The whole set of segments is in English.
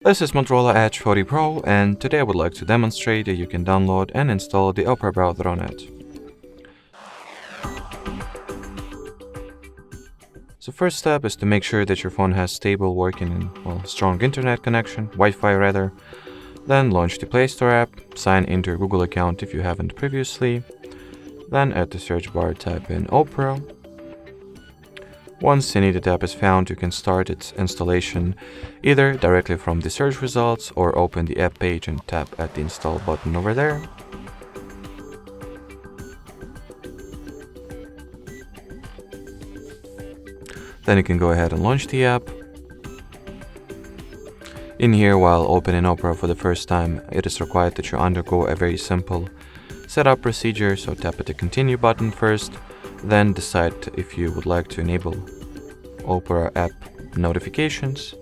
This is Motorola Edge 40 Pro, and today I would like to demonstrate that you can download and install the Opera browser on it. So first step is to make sure that your phone has stable working and strong internet connection, Wi-Fi rather. Then launch the Play Store app, sign into your Google account if you haven't previously. Then at the search bar type in Opera. Once the needed app is found, you can start its installation either directly from the search results or open the app page and tap at the install button over there. Then you can go ahead and launch the app. In here, while opening Opera for the first time, it is required that you undergo a very simple setup procedure, so tap at the continue button first. Then decide if you would like to enable Opera app notifications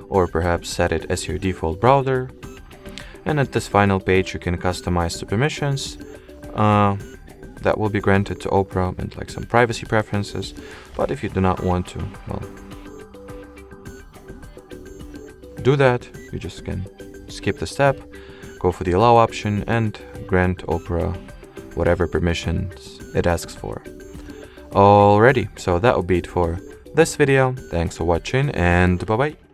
or perhaps set it as your default browser. And at this final page you can customize the permissions that will be granted to Opera and like some privacy preferences. But if you do not want to, do that, you just can skip the step, go for the allow option and grant Opera whatever permissions it asks for. Alrighty, so that will be it for this video. Thanks for watching and bye bye.